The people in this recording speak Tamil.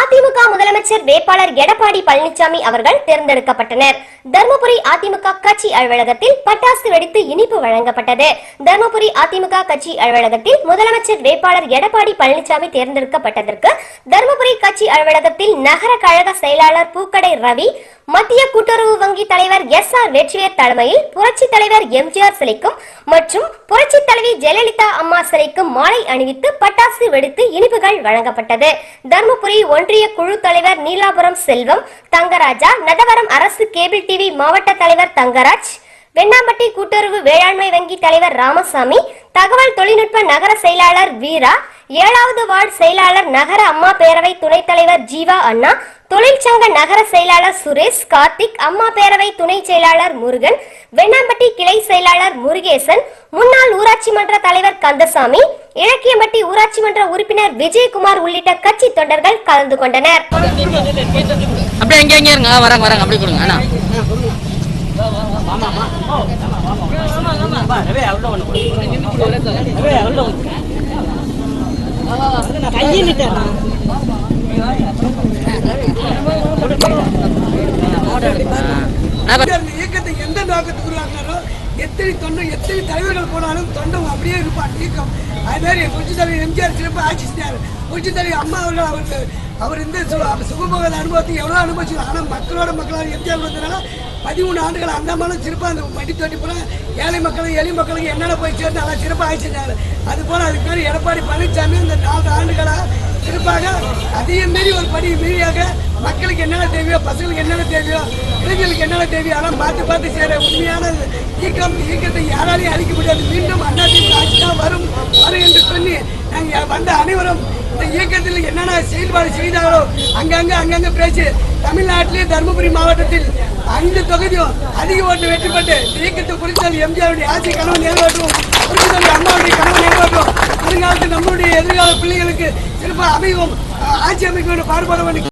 அதிமுக முதலமைச்சர் வேட்பாளர் எடப்பாடி பழனிசாமி அவர்கள் தேர்ந்தெடுக்கப்பட்டனர். தர்மபுரி அதிமுக கட்சி அலுவலகத்தில் பட்டாசு வெடித்து இனிப்பு வழங்கப்பட்டது. தர்மபுரி அதிமுக கட்சி அலுவலகத்தில் முதலமைச்சர் வேட்பாளர் எடப்பாடி பழனிசாமி தேர்ந்தெடுக்கப்பட்டதற்கு தர்மபுரி கட்சி அலுவலகத்தில் நகர கழக செயலாளர் பூக்கடை ரவி, மத்திய கூட்டுறவு வங்கி தலைவர் SR வெற்றிவேல் தலைமையில் புரட்சி தலைவர் எம்ஜிஆர் சிலைக்கும் மற்றும் புரட்சி தலைவி ஜெயலலிதா அம்மா சிலைக்கும் மாலை அணிவித்து பட்டாசு வெடித்து இனிப்புகள் வழங்கப்பட்டது. தர்மபுரி ஒன்றிய குழு தலைவர் நீலாபுரம் செல்வம், தங்கராஜா, நதவரம் அரசு கேபிள் டிவி மாவட்ட தலைவர் தங்கராஜ், வெண்ணாம்பட்டி கூட்டுறவு வேளாண்மை வங்கி தலைவர் ராமசாமி, தகவல் தொழில்நுட்ப நகர செயலாளர் வீரா, 7வது வார்டு செயலாளர் நகர அம்மா பேரவை துணைத் தலைவர் ஜீவா அண்ணா, தொழிற்சங்க நகர செயலாளர் சுரேஷ், கார்த்திக், அம்மா பேரவை துணை செயலாளர் முருகன், வெண்ணாம்பட்டி கிளை செயலாளர் முருகேசன், முன்னாள் ஊராட்சி மன்ற தலைவர் கந்தசாமி, இலக்கியம்பட்டி ஊராட்சி மன்ற உறுப்பினர் விஜயகுமார் உள்ளிட்ட கட்சி தொண்டர்கள் கலந்து கொண்டனர். இயக்கத்தை எந்த நோக்கத்துக்கு உருவாக்குனாரோ, எத்தனை தலைவர்கள் போனாலும் தொண்டம் அப்படியே இருப்பார் இயக்கம். அது மாதிரி புரட்சி தலைவர் எம்ஜிஆர் சிறப்பாக ஆட்சி செஞ்சார். புரட்சி தலைவர் அம்மா அவர்கள் அவர் இந்த சுகபோக அனுபவத்தை எவ்வளோ அனுபவிச்சார். ஆனால் மக்களாக எம்ஜிஆர் வந்ததுனால 13 ஆண்டுகள் அந்த மாதிரி சிறப்பாக அந்த வட்டி தொட்டி போல ஏழை மக்களுக்கு எளிய மக்களுக்கு என்னென்ன போய் சேர்ந்து நல்லா சிறப்பாக ஆட்சி செஞ்சார். அது போல அதுக்கு பேர் எடப்பாடி பழனிசாமி இந்த 4 ஆண்டுகளாக சிறப்பாக அதையும் மீறி ஒரு படி மீறியாக மக்களுக்கு என்னென்ன தேவையோ, பசங்களுக்கு என்னென்ன தேவையோ, இளைஞர்களுக்கு என்னென்ன தேவையோ அதெல்லாம் பார்த்து செய்கிற உண்மையான இயக்கத்தை யாராலையும் அழிக்க முடியாது. மீண்டும் அதிமுக ஆட்சி தான் வரும் என்று சொல்லி நாங்கள் வந்த அனைவரும் இந்த இயக்கத்தில் என்னென்ன செயல்பாடு செய்தாரோ அங்கங்க பேச்சு தமிழ்நாட்டிலே தர்மபுரி மாவட்டத்தில் 5 தொகுதியும் அதிக ஓட்டு வெற்றி பெற்று இயக்கத்தை புரிதல் எம்ஜிஆருடைய ஆட்சி கனவு நிறைவேற்றும், புரிதல் அம்மாவுடைய கனவு நிறைவேற்றும், வருங்காலத்தில் நம்மளுடைய எதிர்கால பிள்ளைகளுக்கு சிறப்பாக அமைவும் ஆட்சி அமைக்க வேண்டும் பாடுபட வேண்டும்.